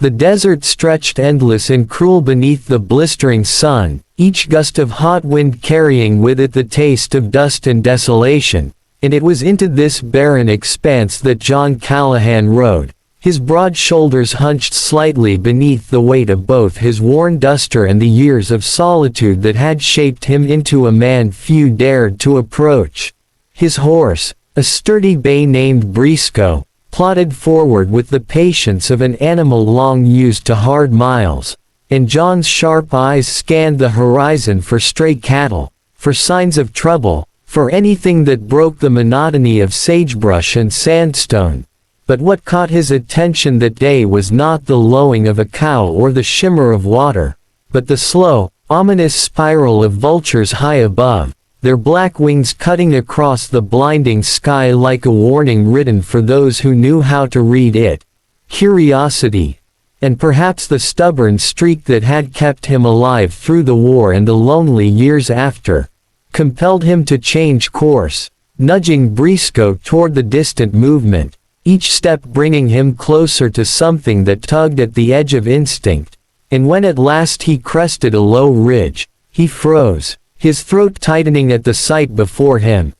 The desert stretched endless and cruel beneath the blistering sun, each gust of hot wind carrying with it the taste of dust and desolation, and it was into this barren expanse that John Callahan rode, his broad shoulders hunched slightly beneath the weight of both his worn duster and the years of solitude that had shaped him into a man few dared to approach. His horse, a sturdy bay named Briscoe, plodded forward with the patience of an animal long used to hard miles, and John's sharp eyes scanned the horizon for stray cattle, for signs of trouble, for anything that broke the monotony of sagebrush and sandstone. But what caught his attention that day was not the lowing of a cow or the shimmer of water, but the slow, ominous spiral of vultures high above, their black wings cutting across the blinding sky like a warning written for those who knew how to read it. Curiosity, and perhaps the stubborn streak that had kept him alive through the war and the lonely years after, compelled him to change course, nudging Briscoe toward the distant movement, each step bringing him closer to something that tugged at the edge of instinct, and when at last he crested a low ridge, he froze, his throat tightening at the sight before him.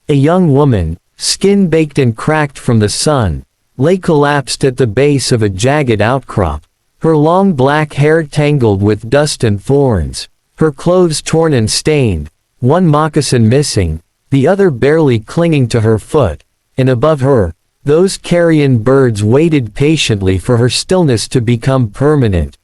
A young woman, skin baked and cracked from the sun, lay collapsed at the base of a jagged outcrop, her long black hair tangled with dust and thorns, her clothes torn and stained, one moccasin missing, the other barely clinging to her foot, and above her, those carrion birds waited patiently for her stillness to become permanent.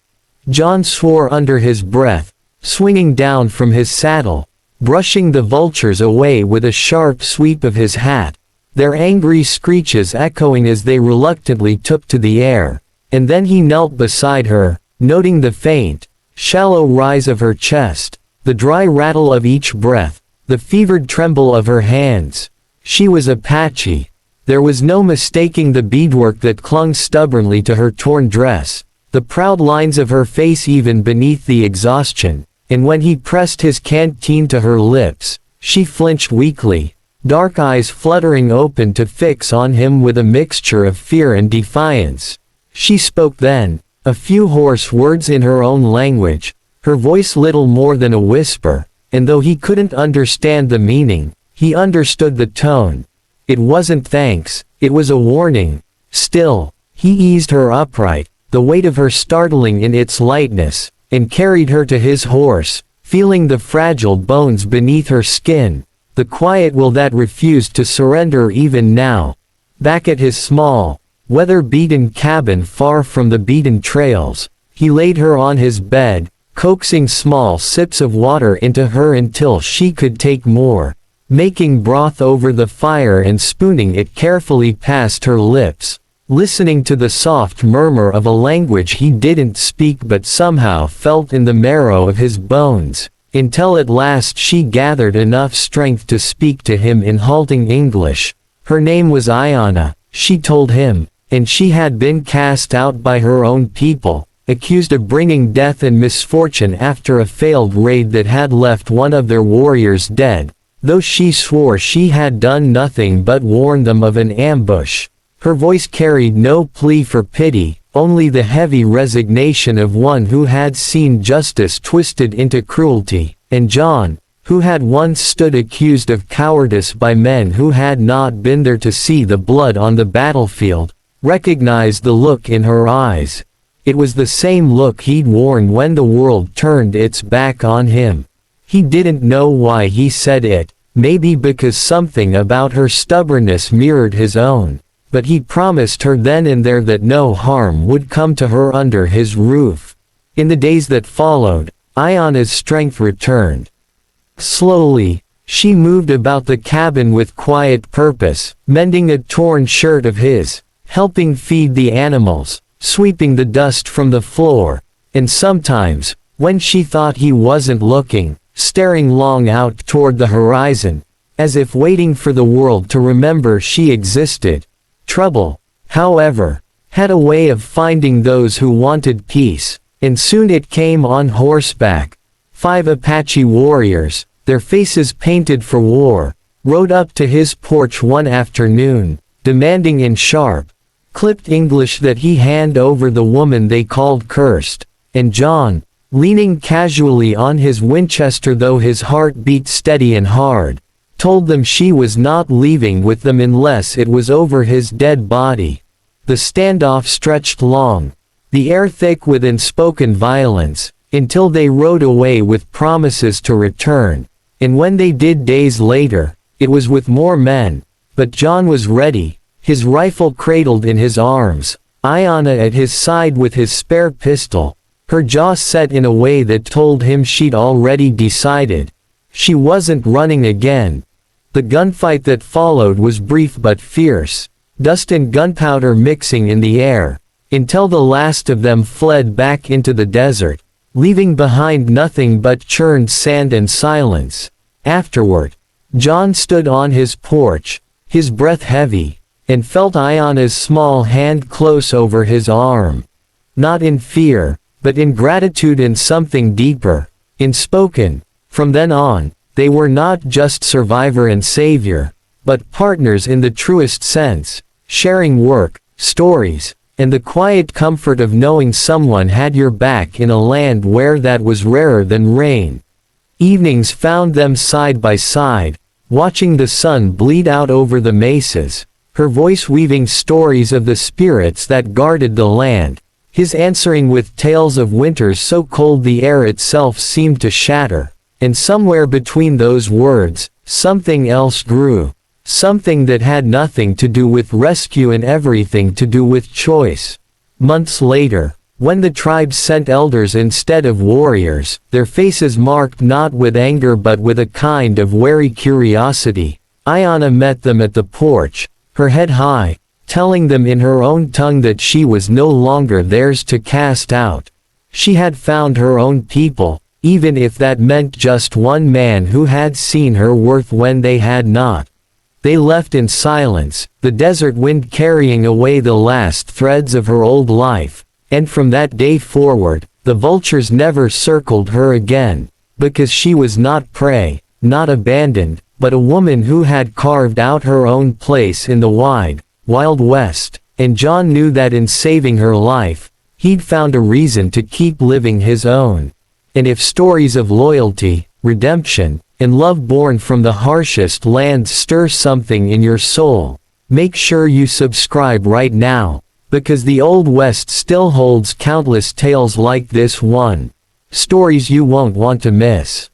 John swore under his breath, swinging down from his saddle, brushing the vultures away with a sharp sweep of his hat, their angry screeches echoing as they reluctantly took to the air, and then he knelt beside her, noting the faint, shallow rise of her chest, the dry rattle of each breath, the fevered tremble of her hands. She was Apache. There was no mistaking the beadwork that clung stubbornly to her torn dress, the proud lines of her face even beneath the exhaustion, and when he pressed his canteen to her lips, she flinched weakly, dark eyes fluttering open to fix on him with a mixture of fear and defiance. She spoke then, a few hoarse words in her own language, her voice little more than a whisper, and though he couldn't understand the meaning, he understood the tone. It wasn't thanks, it was a warning. Still, he eased her upright, the weight of her startling in its lightness, and carried her to his horse, feeling the fragile bones beneath her skin, the quiet will that refused to surrender even now. Back at his small, weather-beaten cabin far from the beaten trails, he laid her on his bed, coaxing small sips of water into her until she could take more, making broth over the fire and spooning it carefully past her lips, listening to the soft murmur of a language he didn't speak but somehow felt in the marrow of his bones, until at last she gathered enough strength to speak to him in halting English. Her name was Ayanna, she told him, and she had been cast out by her own people, accused of bringing death and misfortune after a failed raid that had left one of their warriors dead, though she swore she had done nothing but warn them of an ambush. Her voice carried no plea for pity, only the heavy resignation of one who had seen justice twisted into cruelty, and John, who had once stood accused of cowardice by men who had not been there to see the blood on the battlefield, recognized the look in her eyes. It was the same look he'd worn when the world turned its back on him. He didn't know why he said it, maybe because something about her stubbornness mirrored his own, but he promised her then and there that no harm would come to her under his roof. In the days that followed, Ayanna's strength returned. Slowly, she moved about the cabin with quiet purpose, mending a torn shirt of his, helping feed the animals, sweeping the dust from the floor, and sometimes, when she thought he wasn't looking, staring long out toward the horizon, as if waiting for the world to remember she existed. Trouble, however, had a way of finding those who wanted peace, and soon it came on horseback. 5 Apache warriors, their faces painted for war, rode up to his porch one afternoon, demanding in sharp, clipped English that he hand over the woman they called cursed, and John, leaning casually on his Winchester though his heart beat steady and hard, told them she was not leaving with them unless it was over his dead body. The standoff stretched long, the air thick with unspoken violence, until they rode away with promises to return, and when they did days later, it was with more men, but John was ready, his rifle cradled in his arms, Ayanna at his side with his spare pistol, her jaw set in a way that told him she'd already decided. She wasn't running again. The gunfight that followed was brief but fierce, dust and gunpowder mixing in the air, until the last of them fled back into the desert, leaving behind nothing but churned sand and silence. Afterward, John stood on his porch, his breath heavy, and felt Ayanna's small hand close over his arm. Not in fear, but in gratitude and something deeper, unspoken. From then on, they were not just survivor and savior, but partners in the truest sense, sharing work, stories, and the quiet comfort of knowing someone had your back in a land where that was rarer than rain. Evenings found them side by side, watching the sun bleed out over the mesas, her voice weaving stories of the spirits that guarded the land, his answering with tales of winters so cold the air itself seemed to shatter. And somewhere between those words, something else grew. Something that had nothing to do with rescue and everything to do with choice. Months later, when the tribe sent elders instead of warriors, their faces marked not with anger but with a kind of wary curiosity, Ayanna met them at the porch, her head high, telling them in her own tongue that she was no longer theirs to cast out. She had found her own people, even if that meant just one man who had seen her worth when they had not. They left in silence, the desert wind carrying away the last threads of her old life, and from that day forward, the vultures never circled her again, because she was not prey, not abandoned, but a woman who had carved out her own place in the wide, wild west, and John knew that in saving her life, he'd found a reason to keep living his own. And if stories of loyalty, redemption, and love born from the harshest lands stir something in your soul, make sure you subscribe right now, because the Old West still holds countless tales like this one. Stories you won't want to miss.